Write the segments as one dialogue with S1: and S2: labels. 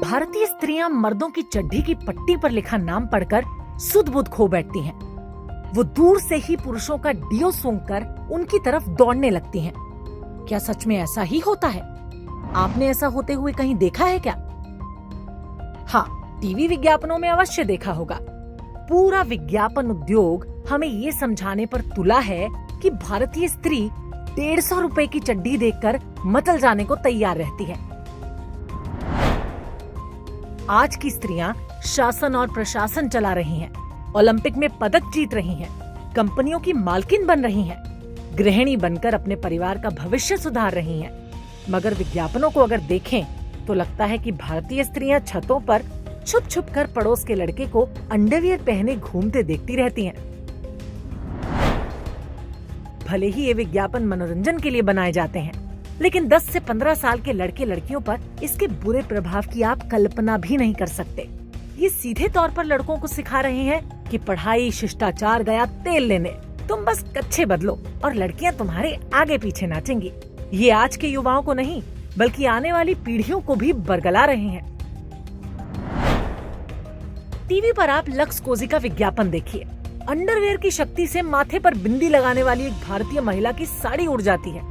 S1: भारतीय स्त्रियां मर्दों की चड्डी की पट्टी पर लिखा नाम पढ़कर सुध-बुध खो बैठती हैं। वो दूर से ही पुरुषों का डियो सूंघकर उनकी तरफ दौड़ने लगती हैं। क्या सच में ऐसा ही होता है? आपने ऐसा होते हुए कहीं देखा है क्या? हाँ, टीवी विज्ञापनों में अवश्य देखा होगा। पूरा विज्ञापन उद्योग हमें ये समझाने पर तुला है कि भारतीय स्त्री 150 रुपए की चड्डी देखकर मतल जाने को तैयार रहती है। आज की स्त्रियां शासन और प्रशासन चला रही हैं, ओलंपिक में पदक जीत रही हैं, कंपनियों की मालकिन बन रही हैं, गृहिणी बनकर अपने परिवार का भविष्य सुधार रही हैं। मगर विज्ञापनों को अगर देखें तो लगता है कि भारतीय स्त्रियां छतों पर छुप छुप कर पड़ोस के लड़के को अंडरवियर पहने घूमते देखती रहती हैं। भले ही ये विज्ञापन मनोरंजन के लिए बनाए जाते हैं, लेकिन 10 से 15 साल के लड़के लड़कियों पर इसके बुरे प्रभाव की आप कल्पना भी नहीं कर सकते। ये सीधे तौर पर लड़कों को सिखा रहे हैं कि पढ़ाई शिष्टाचार गया तेल लेने, तुम बस कच्छे बदलो और लड़कियां तुम्हारे आगे पीछे नाचेंगी। ये आज के युवाओं को नहीं बल्कि आने वाली पीढ़ियों को भी बरगला रहे हैं। टीवी पर आप लक्स कोजी का विज्ञापन देखिए। अंडरवियर की शक्ति से माथे पर बिंदी लगाने वाली एक भारतीय महिला की साड़ी उड़ जाती है।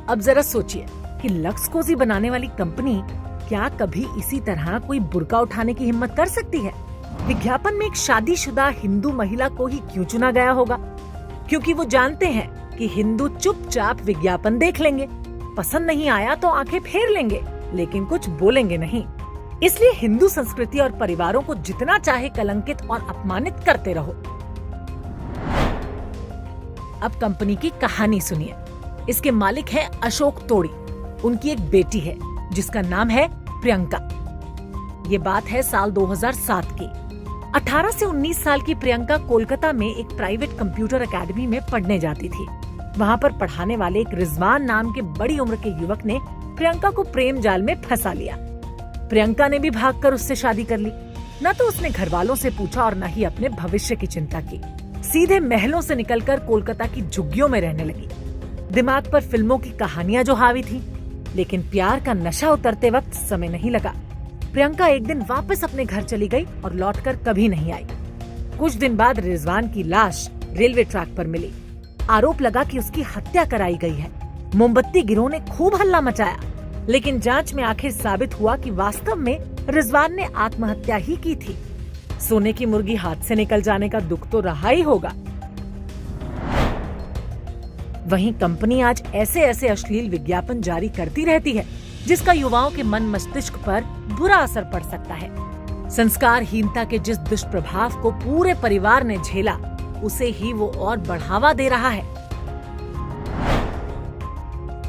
S1: अब जरा सोचिए कि लक्स कोजी बनाने वाली कंपनी क्या कभी इसी तरह कोई बुर्का उठाने की हिम्मत कर सकती है? विज्ञापन में एक शादीशुदा हिंदू महिला को ही क्यों चुना गया होगा? क्योंकि वो जानते हैं कि हिंदू चुपचाप विज्ञापन देख लेंगे, पसंद नहीं आया तो आंखें फेर लेंगे, लेकिन कुछ बोलेंगे नहीं। इसलिए हिंदू संस्कृति और परिवारों को जितना चाहे कलंकित और अपमानित करते रहो। अब कंपनी की कहानी सुनिए। इसके मालिक हैं अशोक तोड़ी। उनकी एक बेटी है जिसका नाम है प्रियंका। ये बात है साल 2007 की। 18 से 19 साल की प्रियंका कोलकाता में एक प्राइवेट कंप्यूटर एकेडमी में पढ़ने जाती थी। वहाँ पर पढ़ाने वाले एक रिजवान नाम के बड़ी उम्र के युवक ने प्रियंका को प्रेम जाल में फंसा लिया। प्रियंका ने भी भागकर उससे शादी कर ली। न तो उसने घर वालों से पूछा और न ही अपने भविष्य की चिंता की। सीधे महलों से निकलकर कोलकाता की झुग्गियों में रहने लगी। दिमाग पर फिल्मों की कहानियां जो हावी थी, लेकिन प्यार का नशा उतरते वक्त समय नहीं लगा। प्रियंका एक दिन वापस अपने घर चली गई और लौटकर कभी नहीं आई। कुछ दिन बाद रिजवान की लाश रेलवे ट्रैक पर मिली। आरोप लगा कि उसकी हत्या कराई गई है। मोमबत्ती गिरोह ने खूब हल्ला मचाया, लेकिन जांच में आखिर साबित हुआ कि वास्तव में रिजवान ने आत्महत्या ही की थी। सोने की मुर्गी हाथ से निकल जाने का दुख तो रहा ही होगा। वहीं कंपनी आज ऐसे ऐसे अश्लील विज्ञापन जारी करती रहती है जिसका युवाओं के मन मस्तिष्क पर बुरा असर पड़ सकता है। संस्कारहीनता के जिस दुष्प्रभाव को पूरे परिवार ने झेला, उसे ही वो और बढ़ावा दे रहा है।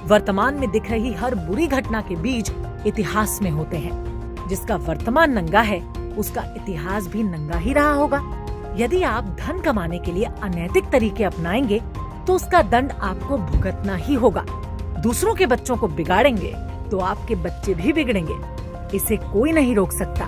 S1: वर्तमान में दिख रही हर बुरी घटना के बीज इतिहास में होते हैं। जिसका वर्तमान नंगा है, उसका इतिहास भी नंगा ही रहा होगा। यदि आप धन कमाने के लिए अनैतिक तरीके अपनाएंगे तो उसका दंड आपको भुगतना ही होगा। दूसरों के बच्चों को बिगाड़ेंगे तो आपके बच्चे भी बिगड़ेंगे। इसे कोई नहीं रोक सकता।